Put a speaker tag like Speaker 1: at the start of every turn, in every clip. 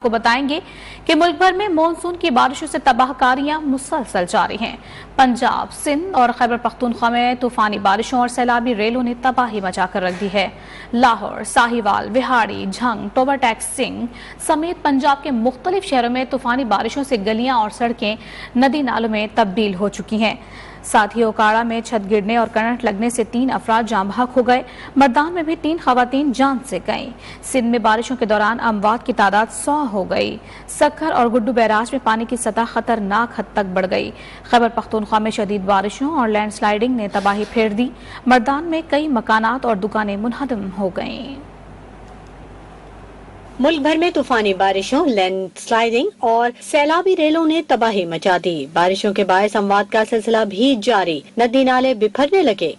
Speaker 1: को बताएंगे कि मुल्क भर में मॉनसून की बारिशों से तबाहकारियां मुसलसल जारी हैं। पंजाब, सिंध और खैबर पख्तूनख्वा में तूफानी बारिशों और सैलाबी रेलों ने तबाही मचाकर रख दी है। लाहौर, साहिवाल, विहाड़ी, झंग, टोबा टैक्स सिंह समेत पंजाब के मुख्तलिफ शहरों में तूफानी बारिशों से गलियां और सड़कें नदी नालों में तब्दील हो चुकी हैं। साथ ही ओकाड़ा में छत गिरने और करंट लगने से 3 अफराद जाँ बहक हो गए। मर्दान में भी 3 खवातीन जान से गईं। सिंध में बारिशों के दौरान अमवात की तादाद 100 हो गई। सक्खर और गुड्डू बैराज में पानी की सतह खतरनाक हद तक बढ़ गई। खैबर पख्तूनख्वा में शदीद बारिशों और लैंडस्लाइडिंग ने तबाही फेर दी। मर्दान में कई मकानात और दुकानें मुनहदम हो गईं।
Speaker 2: मुल्क भर में तूफानी बारिशों, लैंडस्लाइडिंग और सैलाबी रेलों ने तबाही मचा दी। बारिशों के बायस अमवात का सिलसिला भी जारी, नदी नाले बिखरने लगे।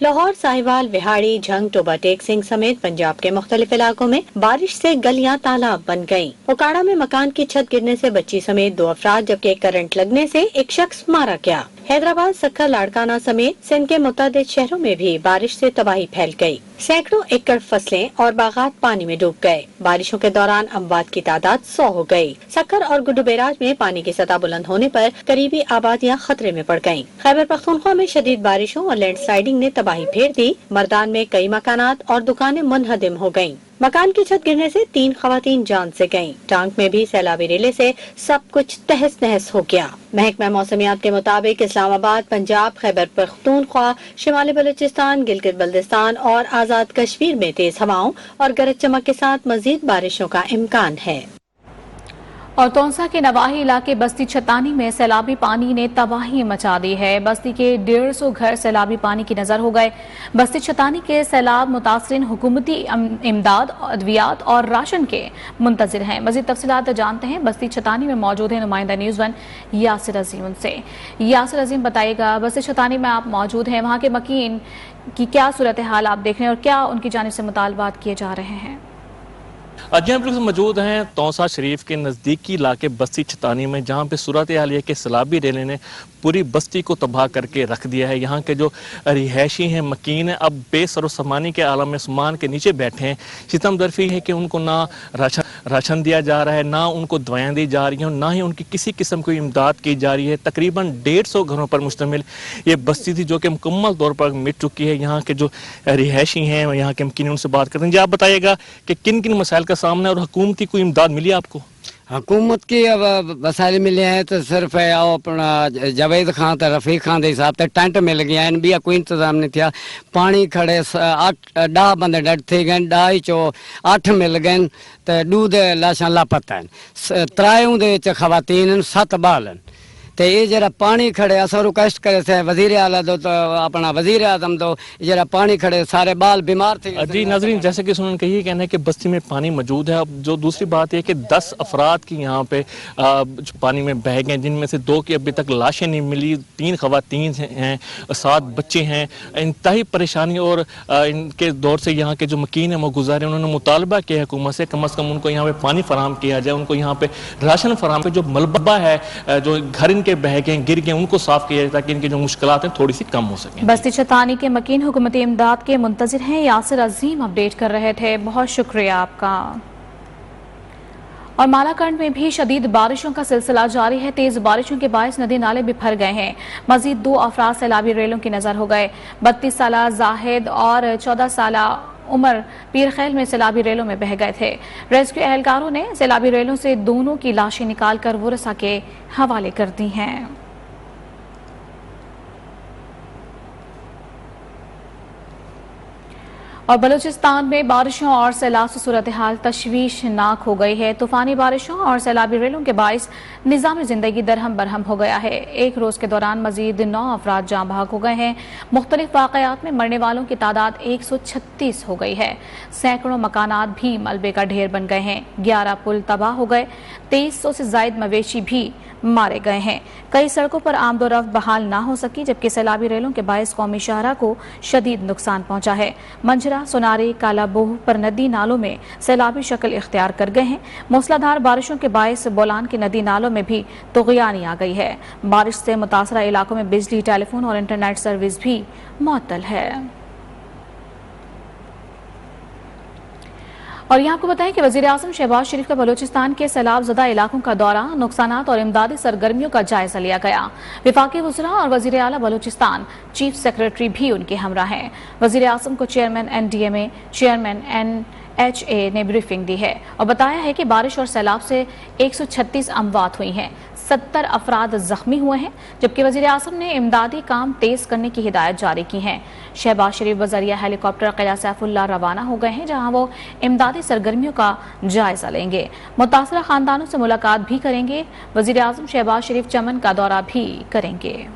Speaker 2: लाहौर, साहिवाल, विहाड़ी, झंग, टोबा टेक सिंह समेत पंजाब के मुख्तलिफ इलाकों में बारिश से गलियां तालाब बन गयीं। ओकाड़ा में मकान की छत गिरने से बच्ची समेत 2 अफराद जबकि करंट लगने से एक शख्स मारा गया। हैदराबाद, सक्खर, लाड़काना समेत सिंध के मुतअद्दिद शहरों में भी बारिश से तबाही फैल गई। सैकड़ों एकड़ फसलें और बागात पानी में डूब गए। बारिशों के दौरान अमवात की तादाद 100 हो गई। सक्खर और गुड्डू बैराज में पानी की सतह बुलंद होने पर करीबी आबादियां खतरे में पड़ गईं। खैबर पख्तूनख्वा में शदीद बारिशों और लैंडस्लाइडिंग ने तबाही फेर दी। मर्दान में कई मकानात और दुकानें मुनहदम हो गयीं। मकान की छत गिरने से 3 खवातीन जान से गईं। टांग में भी सैलाबी रेले से सब कुछ तहस नहस हो गया। महकमा मौसमियात के मुताबिक इस्लामाबाद, पंजाब, खैबर पख्तूनख्वा, शिमाली बलूचिस्तान, गिलगित बल्तिस्तान और आजाद कश्मीर में तेज हवाओं और गरज चमक के साथ मजीद बारिशों का इम्कान है।
Speaker 1: और तौंसा के नवाही इलाके बस्ती छतानी में सैलाबी पानी ने तबाही मचा दी है। बस्ती के 150 घर सैलाबी पानी की नजर हो गए। बस्ती छतानी के सैलाब मुतासरीन हुकूमती इमदाद, अद्वियात और राशन के मुंतजिर हैं। मजीद तफसीलात जानते हैं बस्ती छतानी में मौजूद है नुमाइंदा न्यूज़ 1 यासिर अजीम उनसे। यासिर अजीम, बताइएगा बस्ती छतानी में आप मौजूद हैं, वहाँ के मकीन की क्या सूरत हाल आप देख रहे हैं और क्या उनकी जानिब से मुतालबात किए जा रहे हैं?
Speaker 3: जी हम लोग मौजूद हैं तौसा शरीफ के नज़दीकी इलाके बस्ती छतानी में, जहाँ पे सूरत हाल है कि सैलाबी रेले ने पूरी बस्ती को तबाह करके रख दिया है। यहाँ के जो रिहायशी हैं, मकीन हैं, अब बेसर समानी के आलम में आसमान के नीचे बैठे हैं। सितम दरफी है कि उनको ना राशन दिया जा रहा है, ना उनको दवाएं दी जा रही हैं, ना ही उनकी किसी किस्म की इमदाद की जा रही है। तकरीबन 150 घरों पर मुश्तमिल ये बस्ती थी जो कि मुकम्मल तौर पर मिट चुकी है। यहाँ के जो रिहायशी हैं, यहाँ के मकीन, उनसे बात करते हैं। जी आप बताइएगा कि किन किन मसाइल का सामना और हुकूमती कोई इमदाद मिली आपको?
Speaker 4: हुकूमत की अब वसाइल मिले हैं तो सिर्फ अपना जावेद खान तो रफीक खान के हिसाब से टेंट मिल गया इन भी कोई इंतजाम नहीं था। पानी खड़े 10 बंदे डेड थे गए, 10 चो 8 मिल गए तो 2 लाशां लापता हैं। 3 खवातीन 7 बाल तो ये जरा पानी खड़े असर रिक्वेस्ट करे थे वजीर आला दो तो अपना वजीर आजम दो जरा पानी खड़े सारे बाल बीमार थे।
Speaker 3: जी नाज़रीन, जैसे कि सुनन कही कहना है कि बस्ती में पानी मौजूद है। अब जो दूसरी बात है कि 10 अफराद की यहाँ पे पानी में बह गए, जिनमें से 2 की अभी तक लाशें नहीं मिली, 3 खवातीन हैं, 7 बच्चे हैं। इंतहाई परेशानी और इनके दौर से यहाँ के जो मकीन हैं वो गुजारे। उन्होंने मुतालबा किया हुकूमत से कम उनको यहाँ पे पानी फराम किया जाए, उनको यहाँ पे राशन फराम किया, जो मलबा है, जो घर इनके बह गए गिर गए, उनको साफ किया जाए ताकि इनकी जो मुश्किलात हैं थोड़ी सी कम हो सके।
Speaker 1: बस्ती छतानी के मकीन हुकूमती इमदाद के मुंतजिर हैं। यासिर अजीम अपडेट कर रहे थे, बहुत शुक्रिया आपका। और मालाकंड में भी शदीद बारिशों का सिलसिला जारी है। तेज बारिशों के बायस नदी नाले बिफर गए हैं। मजीद 2 अफराद सैलाबी रेलों की नजर हो गए। 32 साला जाहिद और 14 साला उमर पीरखैल में सैलाबी रेलों में बह गए थे। रेस्क्यू एहलकारों ने सैलाबी रेलों से दोनों की लाशें निकालकर वरसा के हवाले कर दी हैं। और बलूचिस्तान में बारिशों और सैलाब से सूरत हाल तशवीशनाक हो गई है। तूफानी बारिशों और सैलाबी रेलों के बायस निज़ाम जिंदगी दरहम बरहम हो गया है। एक रोज के दौरान मजीद 9 अफराद जाँ बहक हो गए हैं। मुख्तलिफ वाक़यात में मरने वालों की तादाद 136 हो गई है। सैकड़ों मकानात भी मलबे का ढेर बन गए हैं। 11 पुल तबाह हो गए। 2300 से जायद मवेशी भी मारे गए हैं। कई सड़कों पर आमदोरफ्त बहाल ना हो सकी, जबकि सैलाबी रेलों के बायस कौमी शाहरा को शदीद नुकसान पहुंचा है। मंझरा, सोनारी, कालाबोह पर नदी नालों में सैलाबी शक्ल इख्तियार कर गए हैं। मूसलाधार बारिशों के बायस बोलान के नदी नालों में भी तुग़यानी आ गई है। बारिश से मुतासरा इलाकों में बिजली, टेलीफोन और इंटरनेट सर्विस भी मुअत्तल है। और यहाँ आपको बताएं कि वज़ीर-ए-आज़म शहबाज शरीफ का बलूचिस्तान के सैलाब ज़दा इलाकों का दौरा, नुकसानात और इमदादी सरगर्मियों का जायजा लिया गया। वफाकी वज़रा और वज़ीर आला बलूचिस्तान चीफ सेक्रेटरी भी उनके हमरा हैं। वज़ीर-ए-आज़म को चेयरमैन NDMA, चेयरमैन NHA ने ब्रीफिंग दी है और बताया है कि बारिश और सैलाब से 136 अमवात हुई हैं, 70 अफराद जख्मी हुए हैं, जबकि वज़ीर-ए-आज़म ने इमदादी काम तेज करने की हिदायत जारी की हैं। शहबाज शरीफ बज़रिया हेलीकॉप्टर किला सैफुल्लाह रवाना हो गए हैं, जहां वो इमदादी सरगर्मियों का जायजा लेंगे। मुतासरा खानदानों से मुलाकात भी करेंगे। वज़ीर-ए-आज़म शहबाज शरीफ चमन का दौरा भी करेंगे।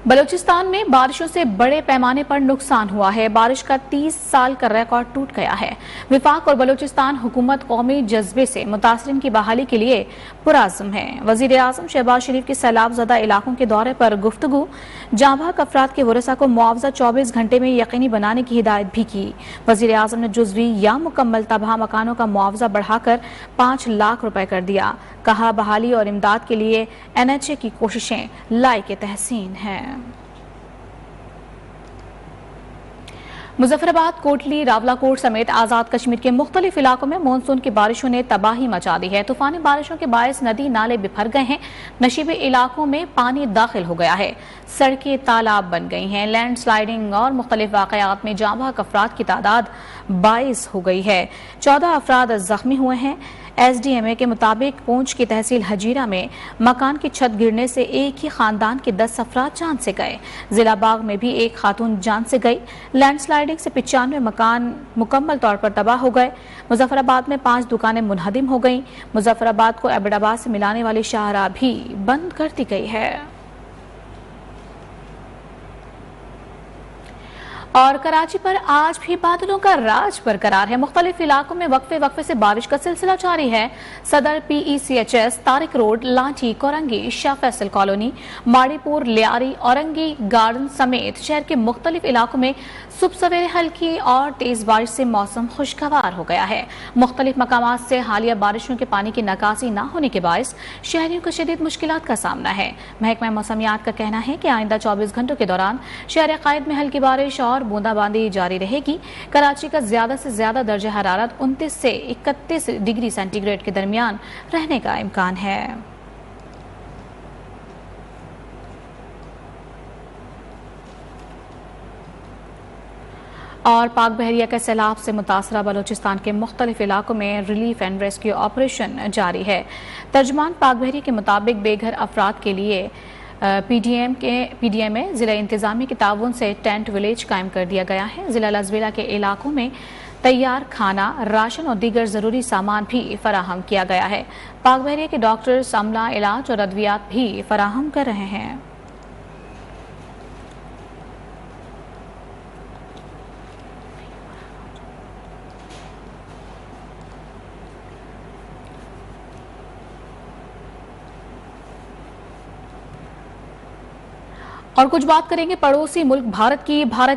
Speaker 1: बलूचिस्तान में बारिशों से बड़े पैमाने पर नुकसान हुआ है। बारिश का 30 साल का रिकॉर्ड टूट गया है। विफाक और बलूचिस्तान हुकूमत कौमी जज्बे से मुतासरीन की बहाली के लिए पुरअज़्म है। वज़ीर-ए-आज़म शहबाज शरीफ के सैलाब ज़दा इलाकों के दौरे पर गुफ्तगू, जांबाक अफराद के वरसा को मुआवजा 24 घंटे में यकीनी बनाने की हिदायत भी की। वज़ीर-ए-आज़म ने जुज़वी या मुकम्मल तबाह मकानों का मुआवजा बढ़ाकर 5 लाख रुपए कर दिया। कहा, बहाली और इमदाद के लिए NHA की कोशिशें लायक तहसीन हैं। मुजफ्फराबाद, कोटली, रावलाकोट समेत आज़ाद कश्मीर के मुख्तलिफ इलाकों में मानसून की बारिशों ने तबाही मचा दी है। तूफानी बारिशों के बायस नदी नाले बिफर गए हैं, नशीबे इलाकों में पानी दाखिल हो गया है, सड़कें तालाब बन गई हैं। लैंड स्लाइडिंग और मुख्तलिफ वाक़यात में जांबाक अफराद की तादाद 22 हो गई है। 14 अफराद जख्मी हुए हैं। SDMA के मुताबिक पूंछ की तहसील हजीरा में मकान की छत गिरने से एक ही खानदान के 10 अफराद जान से गए। जिला बाग में भी एक खातून जान से गई। लैंडस्लाइडिंग से 95 मकान मुकम्मल तौर पर तबाह हो गए। मुजफ्फराबाद में 5 दुकानें मुनहदिम हो गईं। मुजफ्फराबाद को एबटाबाद से मिलाने वाली शाहराह भी बंद कर दी गई है। और कराची पर आज भी बादलों का राज बरकरार है। मुख्तलिफ इलाकों में वक्फे से बारिश का सिलसिला जारी है। सदर PECHS, तारिक रोड, लाठी, कोरंगी, शाह फैसल कॉलोनी, माड़ीपुर, लियारी, औरंगी गार्डन समेत शहर के मुख्तलिफ इलाकों में सुबह सवेरे हल्की और तेज बारिश से मौसम खुशगवार हो गया है। मुख्तलिफ मकामात से हालिया बारिशों के पानी की निकासी न होने के बायस शहरियों को शदीद मुश्किलात का सामना है। महकमा मौसमियात का कहना है कि आइंदा 24 घंटों के दौरान शहर कायद में हल्की बारिश और बूंदाबांदी जारी रहेगी। कराची का ज्यादा से ज्यादा दर्जा हरारत 29 से 31 डिग्री सेंटीग्रेड के दरमियान रहने का इम्कान है। और पाक बहरिया के सैलाब से मुतासरा बलूचिस्तान के मुख्तलिफ इलाकों में रिलीफ एंड रेस्क्यू ऑपरेशन जारी है। तर्जमान पाक बहरिया के मुताबिक बेघर अफराद के लिए PDM में जिला इंतजामी के ताउन से टेंट विलेज कायम कर दिया गया है। जिला लजवेला के इलाकों में तैयार खाना, राशन और दीगर जरूरी सामान भी फराहम किया गया है। पाक बहरिया के डॉक्टर्स अमला इलाज और अद्वियात भी फराहम कर रहे हैं। और कुछ बात करेंगे पड़ोसी मुल्क भारत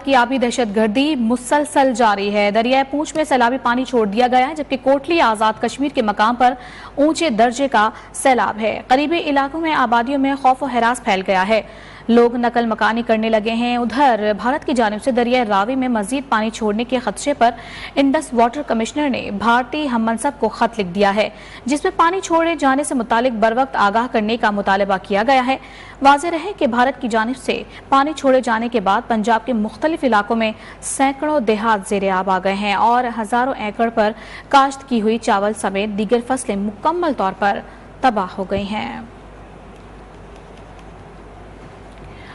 Speaker 1: की आबी दहशतगर्दी मुसलसल जारी है। दरियाए पूंछ में सैलाबी पानी छोड़ दिया गया है, जबकि कोटली आजाद कश्मीर के मकाम पर ऊंचे दर्जे का सैलाब है। करीबी इलाकों में आबादियों में खौफ और हरास फैल गया है। लोग नकल मकानी करने लगे हैं। उधर भारत की जानिब से दरियाए रावी में मजीद पानी छोड़ने के खदशे पर इंडस वाटर कमिश्नर ने भारतीय हम मनसब को खत लिख दिया है, जिसमें पानी छोड़े जाने से मुतालिक बर वक्त आगाह करने का मुतालबा किया गया है। वाज़ेह रहे कि भारत की जानिब से पानी छोड़े जाने के बाद पंजाब के मुख्तलिफ इलाकों में सैकड़ों देहात ज़ेरे आब आ गए हैं और हजारों एकड़ पर काश्त की हुई चावल समेत दीगर फसलें मुकम्मल तौर पर तबाह हो गई हैं।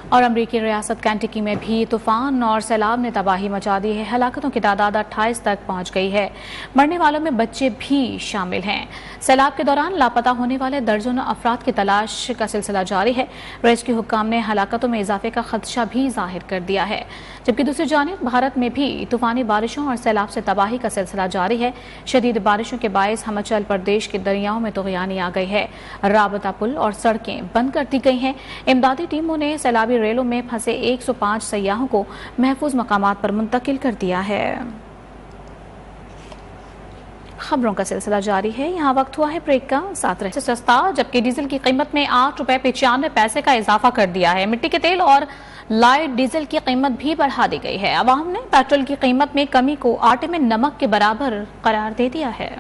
Speaker 1: और अमरीकी रियासत कैंटकी में भी तूफान और सैलाब ने तबाही मचा दी है। हलाकतों की तादाद 28 तक पहुंच गई है। मरने वालों में बच्चे भी शामिल हैं। सैलाब के दौरान लापता होने वाले दर्जनों अफराद की तलाश का सिलसिला जारी है। रेस्क्यू हुक्काम ने हलाकतों में इजाफे का खदशा भी जाहिर कर दिया है। जबकि दूसरी जानिब भारत में भी तूफानी बारिशों और सैलाब से तबाही का सिलसिला जारी है। शदीद बारिशों के बायस हिमाचल प्रदेश के दरियाओं में तूफ़ानी आ गई है। राबता पुल और सड़कें बंद कर दी गई हैं। इमदादी टीमों ने सैलाबी रेलों में फंसे 105 सयाहों को महफूज मकामात पर मुंतकिल कर दिया है। खबरों का सिलसिला जारी है। यहाँ वक्त हुआ है ब्रेक का, साथ रहे। सस्ता, जबकि डीजल की कीमत में 8 रुपए 95 पैसे का इजाफा कर दिया है। मिट्टी के तेल और लाइट डीजल की कीमत भी बढ़ा दी गई है। अवाम ने पेट्रोल की कीमत में कमी को आटे में नमक के बराबर करार दे दिया है।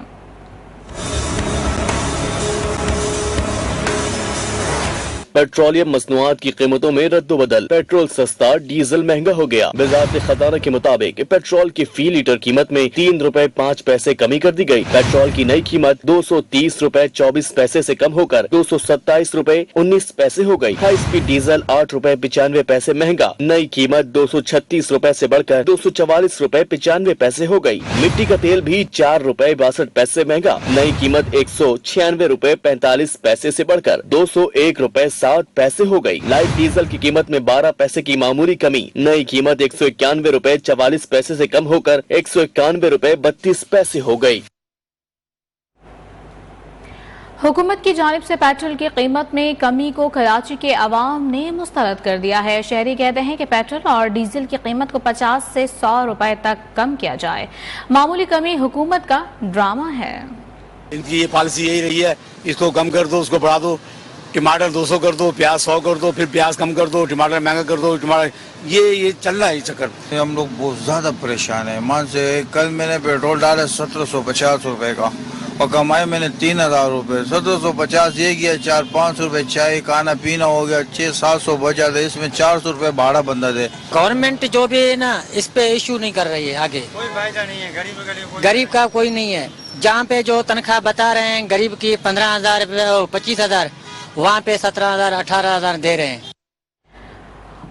Speaker 5: पेट्रोलियम मसनूआत की कीमतों में रद्दोबदल। पेट्रोल सस्ता, डीजल महंगा हो गया। वजारत खजाना के मुताबिक पेट्रोल की फी लीटर कीमत में 3 रुपए 5 पैसे कमी कर दी गई। पेट्रोल की नई कीमत 230 रुपए 24 पैसे से कम होकर 227 रुपए 19 पैसे हो गई। हाई स्पीड डीजल 8 रुपए 95 पैसे महंगा। नई कीमत 236 रुपए से बढ़कर 244 रुपए 95 पैसे हो गई। मिट्टी का तेल भी 4 रुपए 62 पैसे महंगा। नई कीमत 196 रुपए 45 पैसे से बढ़कर 201 रुपए 7 पैसे हो गई। लाइट डीजल की कीमत में 12 पैसे की मामूली कमी। नई कीमत 191 रुपए 44 पैसे से कम होकर 191 रुपए 32 पैसे हो गई।
Speaker 1: हुकूमत की जानिब से पेट्रोल की कीमत में कमी को कराची के अवाम ने मुस्तरद कर दिया है। शहरी कहते हैं कि पेट्रोल और डीजल की कीमत को 50 से 100 रुपए तक कम किया जाए। मामूली कमी हुकूमत का ड्रामा है।
Speaker 6: इनकी ये पॉलिसी यही रही है, इसको कम कर दो, उसको बढ़ा दो। टमाटर 200 कर दो, प्याज 100 कर दो, फिर प्याज कम कर दो, टमाटर महंगा कर दो। टमाटर ये चल रहा है चक्कर।
Speaker 7: हम लोग बहुत ज्यादा परेशान है। मान से कल मैंने पेट्रोल डाला 1750 रुपए का और कमाए मैंने 3000 रुपए। 1750 ये गया, 4-5 रुपए चाय खाना पीना हो गया, 600-700 बचा दे। इसमें 400 रुपए भाड़ा बंदा दे।
Speaker 8: गवर्नमेंट जो भी है ना, इस पे इशू नहीं कर रही है। आगे
Speaker 7: कोई फायदा नहीं है,
Speaker 8: गरीब का कोई नहीं है। जहाँ पे जो तनख्वाह बता रहे हैं गरीब की 15,000 25,000, वहाँ पे 17,000 18,000 दे रहे हैं।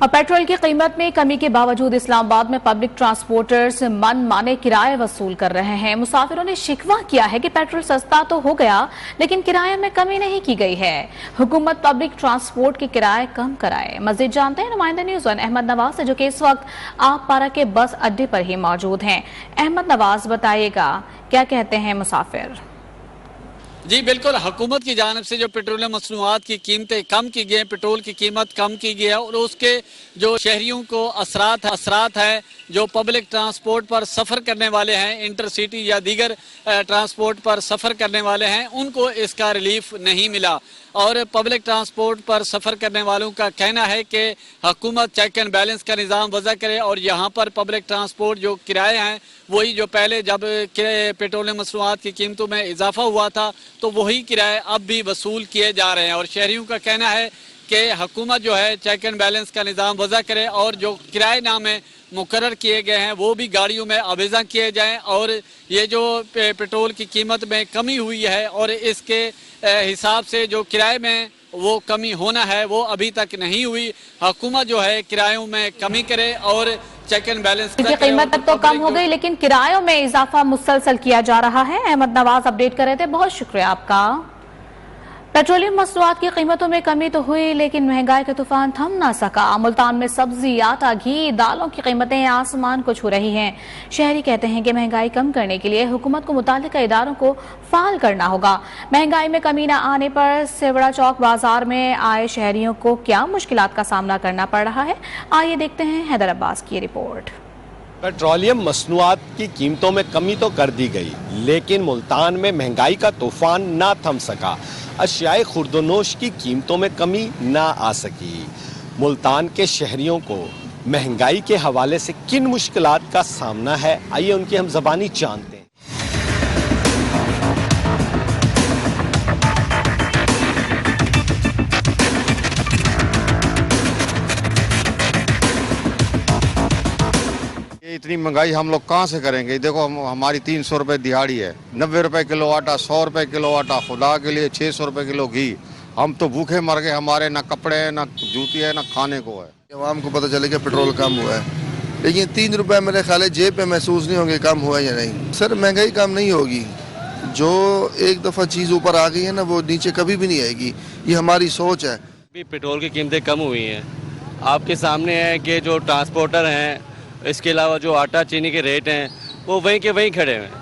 Speaker 1: और पेट्रोल की कीमत में कमी के बावजूद इस्लामाबाद में पब्लिक ट्रांसपोर्टर्स मन माने किराए वसूल कर रहे हैं। मुसाफिरों ने शिकवा किया है कि पेट्रोल सस्ता तो हो गया, लेकिन किराए में कमी नहीं की गई है। हुकूमत पब्लिक ट्रांसपोर्ट के किराए कम कराए। मजीद जानते हैं नुमाइंदा न्यूज़ वन अहमद नवाज से, जो कि इस वक्त आपपारा के बस अड्डे पर ही मौजूद हैं। अहमद नवाज, बताइएगा क्या कहते हैं मुसाफिर?
Speaker 9: जी बिल्कुल, हुकूमत की जानिब से जो पेट्रोलियम मसनूआत की कीमतें कम की गई हैं, पेट्रोल की कीमत कम की गई है और उसके जो शहरियों को असरात है, जो पब्लिक ट्रांसपोर्ट पर सफ़र करने वाले हैं, इंटरसिटी या दीगर ट्रांसपोर्ट पर सफ़र करने वाले हैं, उनको इसका रिलीफ नहीं मिला। और पब्लिक ट्रांसपोर्ट पर सफ़र करने वालों का कहना है कि हुकूमत चेक एंड बैलेंस का निज़ाम वज़ा करे और यहाँ पर पब्लिक ट्रांसपोर्ट जो किराए हैं वही जो पहले जब पेट्रोलियम मसनूआत की कीमतों में इजाफा हुआ था तो वही किराए अब भी वसूल किए जा रहे हैं। और शहरियों का कहना है कि हुकूमत जो है चेक एंड बैलेंस का निज़ाम वज़ा करे और जो किराए नामे मुकर्रर किए गए हैं वो भी गाड़ियों में आवेज़ा किए जाएं। और ये जो पेट्रोल की कीमत में कमी हुई है और इसके हिसाब से जो किराए में वो कमी होना है वो अभी तक नहीं हुई। हुकूमत जो है किरायों में कमी करे और चेक एंड बैलेंस
Speaker 1: की कीमत तक तो कम हो गई, लेकिन किरायों में इजाफा मुसलसल किया जा रहा है। अहमद नवाज अपडेट कर रहे थे, बहुत शुक्रिया आपका। पेट्रोलियम मसनूआत की कीमतों में कमी तो हुई, लेकिन महंगाई का तूफान थम ना सका। मुल्तान में सब्जी, आटा, घी, दालों की कीमतें आसमान को छू रही हैं। शहरी कहते हैं कि महंगाई कम करने के लिए हुकूमत को मुताल्लिका इदारों को फाल करना होगा। महंगाई में कमी न आने पर सेवड़ा चौक बाजार में आए शहरियों को क्या मुश्किलात का सामना करना पड़ रहा है, आइए देखते हैं हैदर अब्बास की रिपोर्ट।
Speaker 10: पेट्रोलियम मसनूआत की कीमतों में कमी तो कर दी गई, लेकिन मुल्तान में महंगाई का तूफान ना थम सका। अशियाए खुर्दोनोश की कीमतों में कमी ना आ सकी। मुल्तान के शहरियों को महंगाई के हवाले से किन मुश्किलात का सामना है, आइए उनकी हम ज़बानी जानते हैं।
Speaker 7: इतनी महंगाई हम लोग कहाँ से करेंगे? देखो हमारी 300 रुपए दिहाड़ी है, 90 रुपए किलो आटा, 100 रुपए किलो आटा, खुदा के लिए 600 रुपए किलो घी। हम तो भूखे मर गए, हमारे ना कपड़े है, ना जूती है, ना खाने को है।
Speaker 11: आवाम को पता चले कि पेट्रोल कम हुआ है, लेकिन 3 रुपए मेरे ख्याल जेब पे महसूस नहीं होंगे कम हुआ या नहीं। सर महंगाई कम नहीं होगी, जो एक दफ़ा चीज़ ऊपर आ गई है ना वो नीचे कभी भी नहीं आएगी, ये हमारी सोच है।
Speaker 12: पेट्रोल की कीमतें कम हुई हैं, आपके सामने है कि जो ट्रांसपोर्टर हैं اس کے علاوہ جو آٹا چینی کے ریٹ ہیں وہ وہیں کے وہیں کھڑے ہوئے ہیں.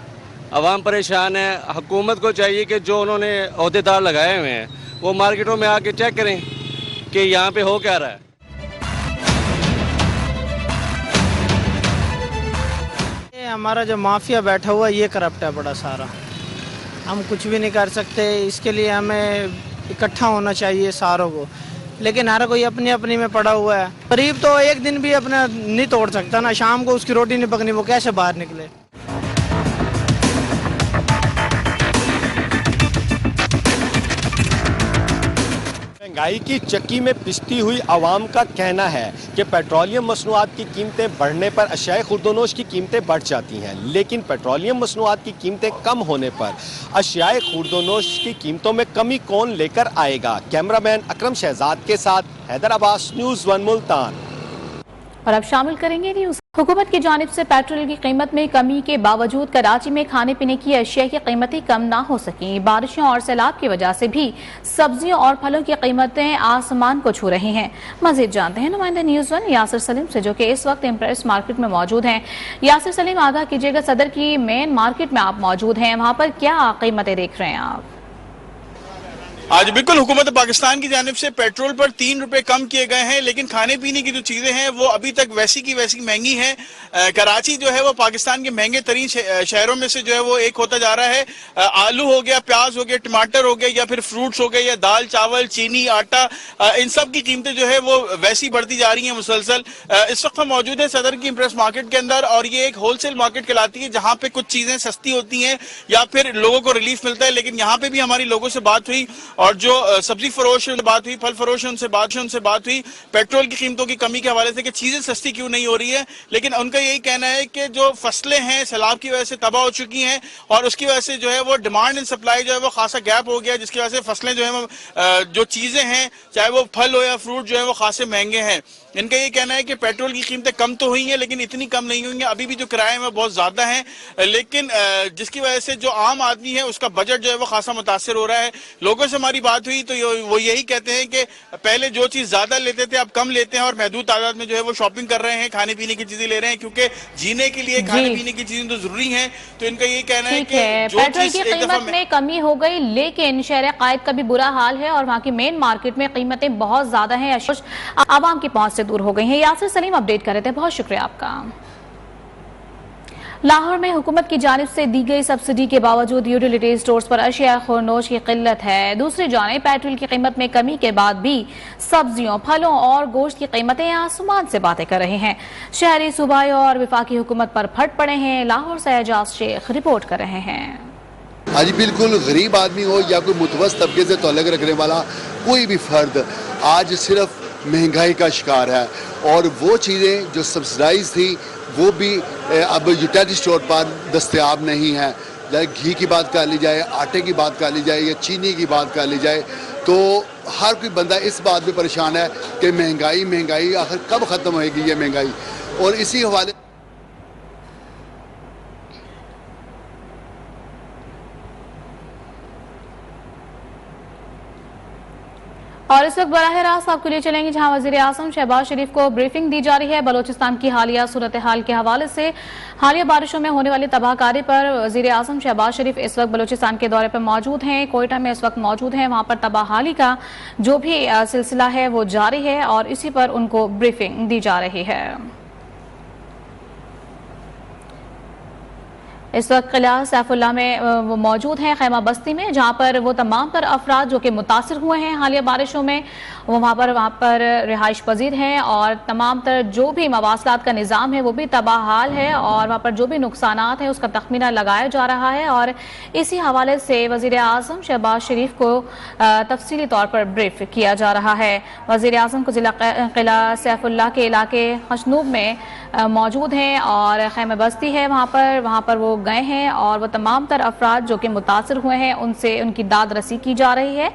Speaker 12: عوام پریشان ہے. حکومت کو چاہیے کہ جو انہوں نے عہدیدار لگائے ہوئے ہیں وہ مارکیٹوں میں آ کے چیک کریں کہ یہاں پہ ہو کیا رہا ہے.
Speaker 13: ہمارا جو مافیا بیٹھا ہوا ہے یہ کرپٹ ہے بڑا سارا. ہم کچھ بھی نہیں کر سکتے. اس کے لیے ہمیں اکٹھا ہونا چاہیے ساروں کو. لیکن ہر کوئی اپنی اپنی میں پڑا ہوا ہے. غریب تو ایک دن بھی اپنا نہیں توڑ سکتا نا. شام کو اس کی روٹی نہیں پکنی, وہ کیسے باہر نکلے.
Speaker 10: مہنگائی کی چکی میں پستی ہوئی عوام کا کہنا ہے کہ پیٹرولیم مصنوعات کی قیمتیں بڑھنے پر اشیاء خوردونوش کی قیمتیں بڑھ جاتی ہیں, لیکن پیٹرولیم مصنوعات کی قیمتیں کم ہونے پر اشیاء خوردونوش کی قیمتوں میں کمی کون لے کر آئے گا. کیمرہ مین اکرم شہزاد کے ساتھ حیدر عباس, نیوز 1 ملتان.
Speaker 1: اور اب شامل کریں گے نیوز. حکومت کی جانب سے پیٹرول کی قیمت میں کمی کے باوجود کراچی میں کھانے پینے کی اشیاء کی قیمتیں کم نہ ہو سکیں. بارشوں اور سیلاب کی وجہ سے بھی سبزیوں اور پھلوں کی قیمتیں آسمان کو چھو رہی ہیں. مزید جانتے ہیں نمائندہ نیوز 1 یاسر سلیم سے, جو کہ اس وقت امپریس مارکیٹ میں موجود ہیں. یاسر سلیم, آگاہ کیجیے گا, صدر کی مین مارکیٹ میں آپ موجود ہیں, وہاں پر کیا قیمتیں دیکھ رہے ہیں آپ؟
Speaker 14: آج بالکل حکومت پاکستان کی جانب سے پیٹرول پر 3 روپے کم کیے گئے ہیں, لیکن کھانے پینے کی جو چیزیں ہیں وہ ابھی تک ویسی کی ویسی مہنگی ہیں. کراچی جو ہے وہ پاکستان کے مہنگے ترین شہروں میں سے جو ہے وہ ایک ہوتا جا رہا ہے. آلو ہو گیا, پیاز ہو گیا, ٹماٹر ہو گیا, یا پھر فروٹس ہو گئے, یا دال چاول, چینی, آٹا, ان سب کی قیمتیں جو ہے وہ ویسی بڑھتی جا رہی ہیں مسلسل. اس وقت ہم موجود ہیں صدر کی امپریس مارکیٹ کے اندر, اور یہ ایک ہول سیل مارکیٹ کہلاتی ہے جہاں پہ کچھ چیزیں سستی ہوتی ہیں یا پھر لوگوں کو ریلیف ملتا ہے. لیکن یہاں پہ بھی ہماری لوگوں سے بات ہوئی, اور جو سبزی فروش سے بات ہوئی, پھل فروش ان سے بات ہوئی پیٹرول کی قیمتوں کی کمی کے حوالے سے کہ چیزیں سستی کیوں نہیں ہو رہی ہے. لیکن ان کا یہی کہنا ہے کہ جو فصلیں ہیں سیلاب کی وجہ سے تباہ ہو چکی ہیں, اور اس کی وجہ سے جو ہے وہ ڈیمانڈ اینڈ سپلائی جو ہے وہ خاصا گیپ ہو گیا, جس کی وجہ سے فصلیں جو ہیں جو چیزیں ہیں چاہے وہ پھل ہو یا فروٹ جو ہے وہ خاصے مہنگے ہیں. ان کا یہ کہنا ہے کہ پیٹرول کی قیمتیں کم تو ہوئی ہیں لیکن اتنی کم نہیں ہوئی ہیں. ابھی بھی جو کرائے ہیں وہ بہت زیادہ ہیں, لیکن جس کی وجہ سے جو عام آدمی ہے اس کا بجٹ جو ہے وہ خاصا متاثر ہو رہا ہے. لوگوں سے ہماری بات ہوئی تو وہ یہی کہتے ہیں کہ پہلے جو چیز زیادہ لیتے تھے اب کم لیتے ہیں, اور محدود تعداد میں جو ہے وہ شاپنگ کر رہے ہیں, کھانے پینے کی چیزیں لے رہے ہیں, کیونکہ جینے کے لیے کھانے پینے کی چیزیں تو ضروری ہیں. تو ان کا یہ کہنا ہے کہ
Speaker 1: پیٹرول کی قیمت میں کمی ہو گئی, لیکن شہر قائد کا بھی برا حال ہے, اور وہاں کی مین مارکیٹ میں قیمتیں بہت زیادہ ہیں, عوام کی پہنچ سے دور ہو گئی ہیں. یاسر سلیم اپڈیٹ کر رہے تھے, بہت شکریہ آپ کا. لاہور میں حکومت کی جانب سے دی گئی سبسڈی کے باوجود یوٹیلیٹی سٹورز پر اشیاء خوردونوش کی قلت ہے. دوسری جانب پیٹرول کی قیمت میں کمی کے بعد بھی سبزیوں, پھلوں اور گوشت کی قیمتیں آسمان سے باتیں کر رہے ہیں. شہری صوبائی اور وفاقی حکومت پر پھٹ پڑے ہیں. لاہور سے اعجاز شیخ رپورٹ کر رہے ہیں.
Speaker 15: آج بالکل غریب آدمی ہو یا کوئی متوسط طبقے سے تعلق رکھنے والا کوئی بھی فرد آج صرف مہنگائی کا شکار ہے, اور وہ چیزیں جو سبسڈائز تھی وہ بھی اب یوٹیلیٹی اسٹور پر دستیاب نہیں ہیں. گھی کی بات کر لی جائے, آٹے کی بات کر لی جائے, یا چینی کی بات کر لی جائے, تو ہر کوئی بندہ اس بات پہ پریشان ہے کہ مہنگائی آخر کب ختم ہوئے گی یہ مہنگائی. اور اسی حوالے
Speaker 1: اور اس وقت براہ راست آپ کو لے چلیں گے جہاں وزیر اعظم شہباز شریف کو بریفنگ دی جا رہی ہے. بلوچستان کی حالیہ صورتحال کے حوالے سے حالیہ بارشوں میں ہونے والی تباہ کاری پر وزیر اعظم شہباز شریف اس وقت بلوچستان کے دورے پر موجود ہیں. کوئٹہ میں اس وقت موجود ہیں. وہاں پر تباہ حالی کا جو بھی سلسلہ ہے وہ جاری ہے, اور اسی پر ان کو بریفنگ دی جا رہی ہے. اس وقت قلعہ سیف اللہ میں وہ موجود ہیں, خیمہ بستی میں, جہاں پر وہ تمام تر افراد جو کہ متاثر ہوئے ہیں حالیہ بارشوں میں وہ وہاں پر رہائش پذیر ہیں, اور تمام تر جو بھی مواصلات کا نظام ہے وہ بھی تباہ حال ہے, اور وہاں پر جو بھی نقصانات ہیں اس کا تخمینہ لگایا جا رہا ہے. اور اسی حوالے سے وزیر اعظم شہباز شریف کو تفصیلی طور پر بریف کیا جا رہا ہے. وزیر اعظم کو ضلع قلعہ سیف اللہ کے علاقے خشنوب میں موجود ہیں, اور خیمہ بستی ہے وہاں پر وہ گئے ہیں اور وہ تمام تر افراد جو کہ متاثر ہوئے ہیں ان سے ان کی داد رسی کی جا رہی ہے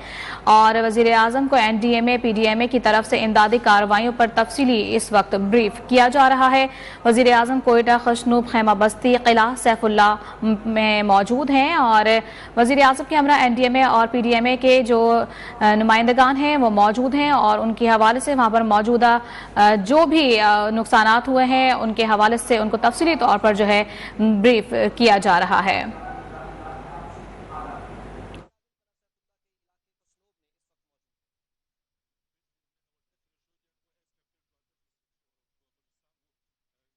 Speaker 1: اور وزیر اعظم کو NDMA PDMA کی طرف سے امدادی کارروائیوں پر تفصیلی اس وقت بریف کیا جا رہا ہے. وزیر اعظم کوئٹہ، خشنوب، خیمہ بستی، قلعہ سیف اللہ میں موجود ہیں اور وزیر اعظم کے ہمراہ NDMA اور PDMA کے جو نمائندگان ہیں وہ موجود ہیں اور ان کے حوالے سے وہاں پر موجودہ جو بھی نقصانات ہوئے ہیں ان کے حوالے سے ان کو تفصیلی طور پر جو ہے بریف کیا جا رہا ہے.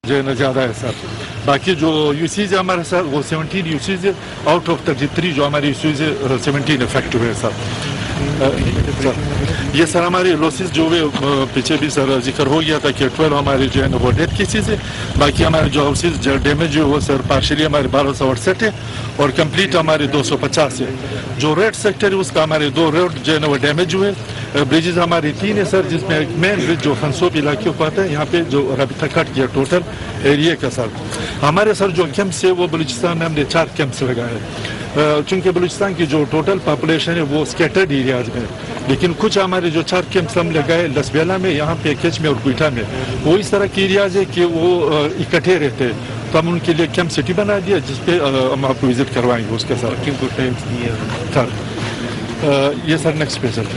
Speaker 16: جو ہے نا زیادہ ہے سر. باقی جو یوسیز ہے ہمارے سر وہ 17 یوسیز ہے، آؤٹ آف 33 جو ہمارے یوسیز ہے 17 افیکٹو ہے سر. یہ سر ہمارے لوسز جو ہوئے پیچھے بھی سر ذکر ہو گیا تھا کہ 12 ہمارے جو ہے نا وہ ڈیتھ کیسز ہے. باقی ہمارے جو ہاؤسز ڈیمیج ہوئے وہ سر پارشلی ہمارے 1268 ہے اور کمپلیٹ ہمارے 250 ہے. جو ریڈ سیکٹر ہے اس کا ہمارے 2 روڈ جو ہے نا وہ ڈیمیج ہوئے. بریجز ہمارے 3 ہے سر، جس میں ایک مین برج جو خنسوب علاقے کو آتا ہے یہاں پہ جو رابطہ کٹ کیا ٹوٹل ایریا کا سر. ہمارے سر جو کیمپس ہے وہ بلوچستان میں ہم نے 4 کیمپس لگائے. چونکہ بلوچستان کی جو ٹوٹل پاپولیشن ہے وہ اسکیٹرڈ ایریاز میں، لیکن کچھ ہمارے جو 4 کیمپس ہم لگائے لسبیلا میں، یہاں پہ کچ میں اور کوئٹہ میں، وہ اس طرح کے ایریاز ہے کہ وہ اکٹھے رہتے ہیں. تو ہم ان کے لیے کیمپ سٹی بنا دیا جس پہ ہم آپ کو وزٹ کروائیں گے اس کے ساتھ. یہ سر نیکسٹ پہ سر.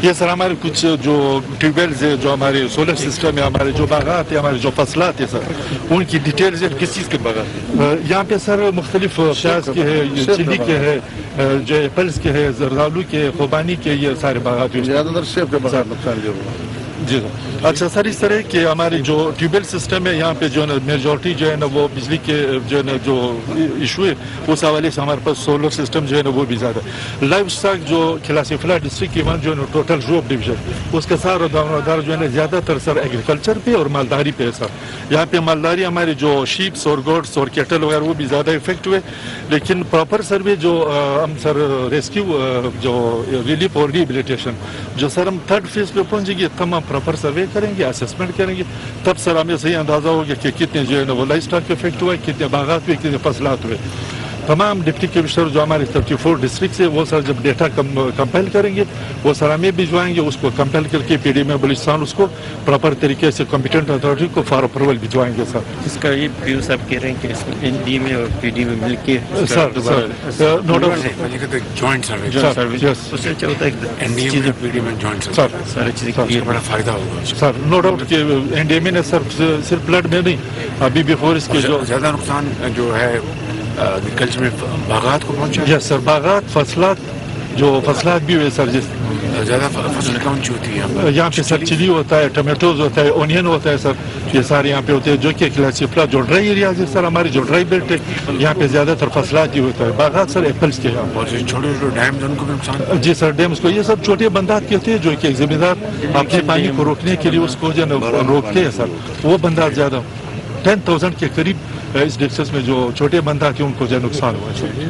Speaker 16: یہ سر ہمارے کچھ جو ٹیوب ویلز ہے جو ہمارے سولر سسٹم ہے، ہمارے جو باغات ہیں، ہمارے جو فصلات ہیں سر ان کی ڈیٹیلز ہے. کس چیز کے باغات یہاں پہ سر مختلف پیاز کے ہے، چلی کے ہے، جو ایپلز کے ہے، زردالو کے، خوبانی کے، یہ سارے باغات زیادہ تر سیب کے باغات نقصان جو جی سر. اچھا سر اس طرح کہ ہمارے جو ٹیوب ویل سسٹم ہے یہاں پہ جو ہے نا میجورٹی جو ہے نا وہ بجلی کے جو ہے نا جو ایشو ہے اس حوالے سے ہمارے پاس سولر سسٹم جو ہے نا وہ بھی زیادہ. لائف اسٹاک جو کھلاسی فلا ڈسٹرکٹ کی جو ہے نا ٹوٹل روپ ڈویژن اس کا سارا دار جو ہے نا زیادہ تر سر ایگریکلچر پہ اور مالداری پہ ہے سر. یہاں پہ مالداری ہمارے جو شیپس اور گوڈس اور کیٹل وغیرہ وہ بھی زیادہ افیکٹ ہوئے. لیکن پراپر سروے جو ہم سر ریسکیو جو ریلیف اور ریہیبلیٹیشن جو سر ہم 3rd فیز پہ پہنچے گی تب ہم پراپر سروے کریں گے، اسسمنٹ کریں گے، تب سر ہمیں صحیح اندازہ ہوگا کہ کتنے جو ہے نا وہ لائف اسٹاک کے افیکٹ ہوئے، کتنے باغات ہوئے، کتنے فصلات ہوئے. تمام ڈپٹی کمشنر جو ہمارے 34 ڈسٹرکٹس ہیں وہ سر جب ڈیٹا کمپائل کریں گے وہ سر ہمیں بھجوائیں گے، اس کو کمپائل کر کے PDMA بلوچستان اس کو پراپر طریقے سے کمپیٹنٹ اتھارٹی کو فار اپروول بھجوائیں گے سر.
Speaker 17: اس کا یہ ویو صاحب کہہ رہے ہیں کہ اس میں NDMA اور PDMA مل کے
Speaker 16: سر نو ڈاؤٹ
Speaker 6: جوائنٹ سروے
Speaker 17: اس سے کیا ہوتا ہے
Speaker 6: NDMA اور PDMA جوائنٹ سروے
Speaker 17: سارے چیزیں یہ
Speaker 6: بڑا فائدہ ہوگا
Speaker 16: سر. نو ڈاؤٹ کہ NDMA نے صرف بلڈ میں نہیں ابھی بیفور اس کے جو
Speaker 6: زیادہ نقصان جو ہے ایگریکلچر میں باغات کو پہنچا.
Speaker 16: یس سر باغات فصلات بھی ہوئے سر. جس
Speaker 6: زیادہ فصل کون سی ہوتی ہے
Speaker 16: یہاں پہ سر چلی ہوتا ہے، ٹمیٹوز ہوتا ہے، اونین ہوتا ہے سر، یہ سارے یہاں پہ ہوتے ہیں جو کہ کلاسی فلا جو ڈرائی ایریاز ہے سر ہماری جو ڈرائی بیلٹ ہے یہاں پہ زیادہ تر فصلات ہی ہوتا ہے. باغات سر ایپلس کے
Speaker 6: اور چھوٹے چھوٹے ڈیم ان کو بھی نقصان.
Speaker 16: جی سر ڈیمس کو یہ سب چھوٹے بندات کہتے ہیں جو کہ ایک ذمہ دار اپنے پانی کو روکنے کے لیے اس کو جو روکتے ہیں سر. وہ بندات زیادہ 10,000 کے قریب اس ڈسٹرکٹ میں جو چھوٹے بندات ہیں ان کو جو نقصان ہوا ہے.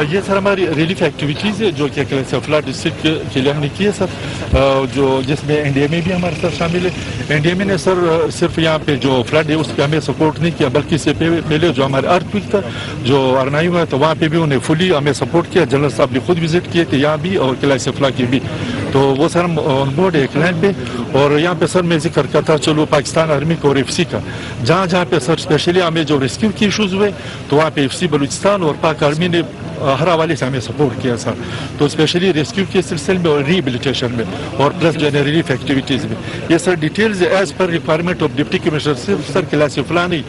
Speaker 16: یہ سر ہماری ریلیف ایکٹیویٹیز ہے جو کہ فلا ڈسٹرکٹ کے لیے ہم نے کی ہے سر، جو جس میں NDMA بھی ہمارے ساتھ شامل ہے. NDMA نے سر صرف یہاں پہ جو فلڈ ہے اس پہ ہمیں سپورٹ نہیں کیا بلکہ اس سے پہلے جو ہمارے ارتھ تھا جو ارنائی ہوا تو وہاں پہ بھی انہیں فلی ہمیں سپورٹ کیا. جنرل صاحب نے خود وزٹ کیے تھے یہاں بھی اور کلاسی فلا کی بھی. تو وہ سر ہم آن بورڈ ہے کلائنٹ پہ. اور یہاں پہ سر میں ذکر کرتا چلو پاکستان آرمی کو اور FC کا جہاں پہ سر اسپیشلی ہمیں جو ریسکیو کی ایشوز ہوئے تو وہاں پہ FC بلوچستان اور پاک آرمی نے ہر حوالے سے ہمیں سپورٹ کیا سر. تو اسپیشلی ریسکیو کے سلسلے میں اور ریہیبلیٹیشن میں اور پلس جو ہے ریلیف ایکٹیویٹیز میں یہ sir details as per requirement of deputy commissioner. صرف سر کلاسی فلا نہیں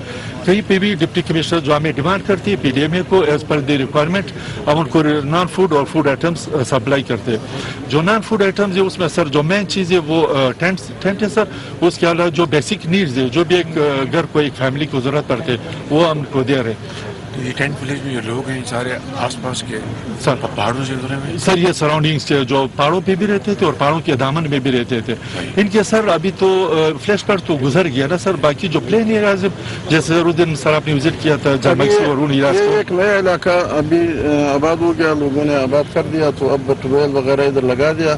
Speaker 16: کہیں پہ بھی ڈپٹی کمشنر جو ہمیں ڈیمانڈ کرتی ہے PDMA کو ایز پر دی ریکوائرمنٹ ہم ان کو نان فوڈ اور فوڈ آئٹمس سپلائی کرتے ہیں. جو نان فوڈ آئٹمز ہے اس میں سر جو مین چیز ہے وہ ٹینٹ ہے سر. اس کے علاوہ جو بیسک نیڈز ہے جو بھی ایک گھر کو ایک فیملی کو ضرورت پڑتے وہ ہم کو دے رہے ہیں.
Speaker 6: یہ ٹینٹ ولیج میں جو لوگ ہیں سارے آس پاس کے
Speaker 16: سر
Speaker 6: پہاڑوں سے گزرے ہوئے
Speaker 16: سر یہ سراؤنڈنگس سے جو پہاڑوں پہ بھی رہتے تھے اور پہاڑوں کے دامن میں بھی رہتے تھے ان کے سر ابھی تو فلیش پر تو گزر گیا نا سر. باقی جو پلین ایریاز جیسے اس دن سر آپ نے وزٹ کیا تھا
Speaker 18: ایک نیا علاقہ ابھی آباد ہو گیا، لوگوں نے آباد کر دیا تو اب ٹویل وغیرہ ادھر لگا دیا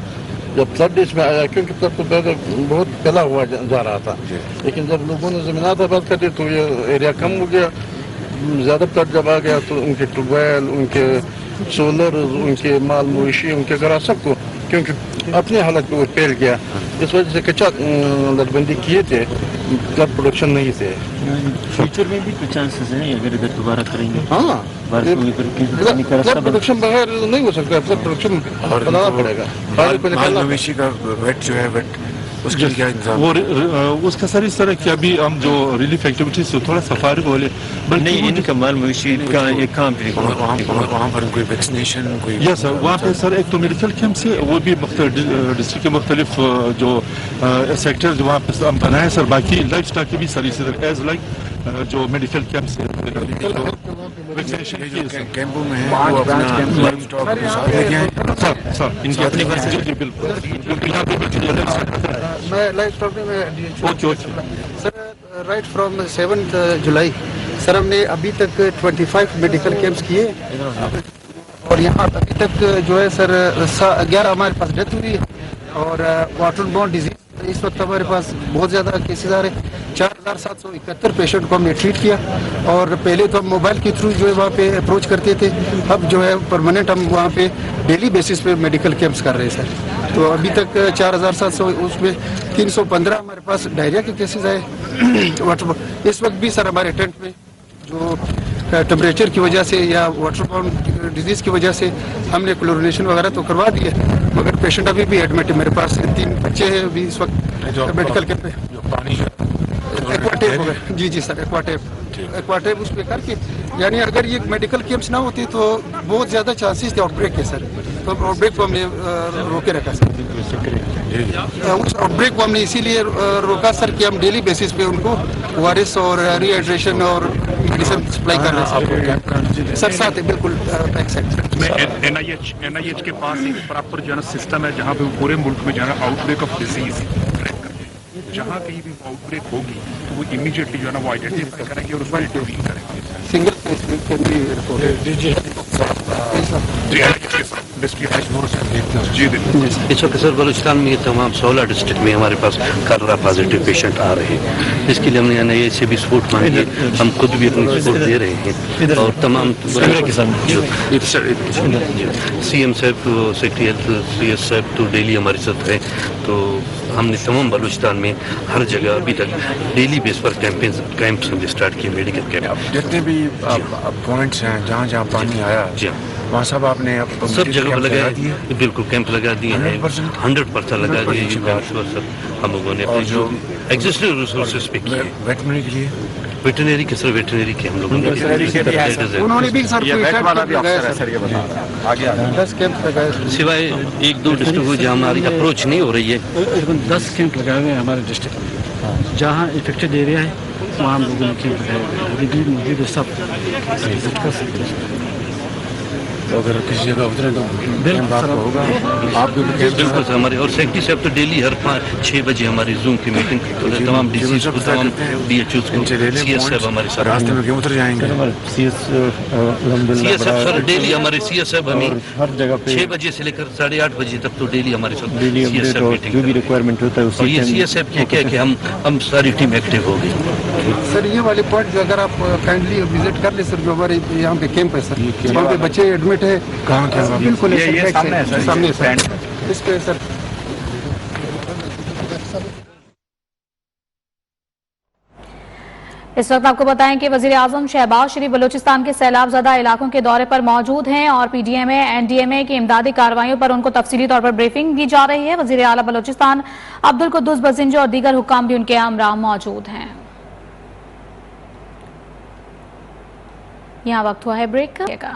Speaker 16: जब फ्लड इसमें आया, क्योंकि फ्लड तो पहले बहुत फैला हुआ जा रहा था, लेकिन जब लोगों ने ज़मीनात आबाद कर दी तो ये एरिया कम हो गया। ज़्यादा फ्लड जब आ गया तो उनके ट्यूबवेल, उनके सोलर, उनके माल मवेशी, उनके घर सबको, क्योंकि अपने हालत पे वो फैल गया, इस वजह से कच्चा नटबंदी किए थे, घर प्रोडक्शन नहीं थे।
Speaker 17: फ्यूचर में भी कुछ चांसेस हैं अगर इधर दोबारा करेंगे?
Speaker 16: हाँ, प्रोडक्शन बगैर नहीं हो सकता, प्रोडक्शन बनाना पड़ेगा।
Speaker 19: माल मवेशी का वेट जो है, वेट उसके लिए क्या इंतजाम?
Speaker 16: वो उसका सर इस तरह कि अभी हम जो रिलीफ एक्टिविटीज से थोड़ा सफारी बोले,
Speaker 17: नहीं इनका माल मवेशी का ये काम पे
Speaker 19: वहाँ पर कोई वैक्सीनेशन कोई?
Speaker 16: यस सर, वहाँ पे सर एक तो मेडिकल कैंप से, वो भी डिस्ट्रिक्ट के मुख्तलिफ जो सेक्टर्स वहाँ पे हम बनाए सर। बाकी लाइफ स्टॉक की भी सर इसी तरह एज लाइक जो मेडिकल कैंप से वैक्सीनेशन
Speaker 19: कैंपों में है वो अपना लाइफ स्टॉक लेके आए
Speaker 16: सर इनके अपने पास जी बिल्कुल यहाँ पे
Speaker 20: मैं लाइफ स्टॉक में
Speaker 16: okay
Speaker 20: sir right from 7 July sir हमने अभी तक 25 मेडिकल कैंप्स किए और यहाँ अभी तक जो है सर 11 हमारे पास डेथ हुई और वाटर बोर्न डिजीज इस वक्त हमारे पास बहुत ज़्यादा केसेस आ रहे हैं। 4771 पेशेंट को हमने ट्रीट किया और पहले तो हम मोबाइल के थ्रू जो है वहाँ पे अप्रोच करते थे, अब जो है परमानेंट हम वहाँ पे डेली बेसिस पे मेडिकल कैंप्स कर रहे हैं सर। तो अभी तक 4700 उसमें 315 हमारे पास डायरिया के केसेस आए। वाटर इस वक्त भी सर हमारे टेंट में जो टेम्परेचर की वजह से या वाटर बोर्न डिजीज की वजह से हमने क्लोरिनेशन वगैरह तो करवा दिया, मगर पेशेंट अभी भी एडमिट है। मेरे पास 3 बच्चे हैं अभी इस वक्त मेडिकल कैंप पे। एक्वाटेप हो गए जी सर, एक्वाटेप उस पर करके, यानी अगर ये मेडिकल कैंप्स ना होते तो बहुत ज़्यादा चांसेस थे आउटब्रेक के सर। तो आउटब्रेक को हमने रोके रखा सर। उस आउटब्रेक को हमने इसीलिए रोका सर कि हम डेली बेसिस पे उनको ORS और रीहाइड्रेशन और मेडिसिन सप्लाई कर रहे हैं सर। साथ है बिल्कुल बैक साइड
Speaker 16: NIH के पास एक प्रॉपर जो है सिस्टम है जहाँ पे पूरे मुल्क में जो है आउटब्रेक ऑफ डिजीज जहाँ कहीं भी आउटब्रेक होगी तो वो इमीडिएटली जो है ना वो आइडेंटिफाई करेंगे और उसमें इंटरवीन करेंगे।
Speaker 20: Single case can be reported.
Speaker 17: इस वक्त सर बलूचिस्तान में तमाम 16 डिस्ट्रिक्ट में हमारे पास कलरा पॉजिटिव पेशेंट आ रहे हैं। इसके लिए हमने NIH से भी सपोर्ट मांगी है, हम खुद भी अपनी सपोर्ट दे रहे हैं और तमाम CM साहब तो सेक्रेटरी हेल्थ CS साहब तो डेली हमारे साथ है। तो हमने तमाम बलूचिस्तान में हर जगह अभी तक डेली बेस पर कैंप्स हमने स्टार्ट किए, मेडिकल कैंप।
Speaker 19: जितने भी पॉइंट्स हैं जहाँ जहाँ पानी आया वहाँ सब आपने
Speaker 17: सब जगह लगाया दिए, बिल्कुल कैंप लगा दिए हैं, 100% लगा दिए हम लोगों ने। और जो एग्जिस्टिंग रिसोर्सेज पे किए वेटनरी के लिए, वेटनरी के सर वेटनरी के हम लोगों ने
Speaker 20: उन्होंने भी सर
Speaker 17: सिवाय 1-2 डिस्ट्रिक्ट को जहाँ हमारी अप्रोच नहीं हो रही है।
Speaker 13: 10 कैंप लगाए हुए हैं हमारे डिस्ट्रिक्ट में, जहाँ इफेक्टेड एरिया है वहाँ हम लोगों ने कैंप लगाए हुए सब विजिट कर सकते हैं।
Speaker 19: तो अगर किसी जगह उतरे तो बात होगा आप भी
Speaker 17: बिल्कुल सर। हमारे और सेक्रेटरी साहब तो डेली हर 5-6 बजे हमारी जूम की मीटिंग तमाम DCs को, तमाम DHOs को, CS साहब हमारे साथ
Speaker 19: रास्ते में क्यों उतर जाएंगे?
Speaker 17: CS साहब सर डेली हमारे CS साहब हमें हर जगह पे 6 बजे से लेकर 8:30 बजे तक तो डेली हमारे साथ CS साहब मीटिंग जो भी रिक्वायरमेंट होता है उसकी। ये CS साहब क्या क्या कि हम सारी टीम एक्टिव हो गई
Speaker 20: सर। ये वाले पॉइंट जो अगर आप काइंडली विजिट कर ले सर, जो हमारे यहाँ पे कैंप है सर, वहाँ पे बच्चे एडमिट है।
Speaker 19: कहाँ क्या
Speaker 20: बिल्कुल सामने सर, इस पे सर।
Speaker 1: इस वक्त आपको बताएं कि वजीर आजम शहबाज शरीफ बलूचिस्तान के सैलाब ज़दा इलाकों के दौरे पर मौजूद हैं और PDMA NDMA की इमदादी कार्रवाइयों पर उनको तफसीली तौर पर ब्रीफिंग दी जा रही है। वजीर आला बलूचिस्तान अब्दुल कुद्दूस बज़िंजो और दीगर हुक्काम भी उनके हमरा मौजूद हैं। यहाँ वक्त हुआ है ब्रेक का।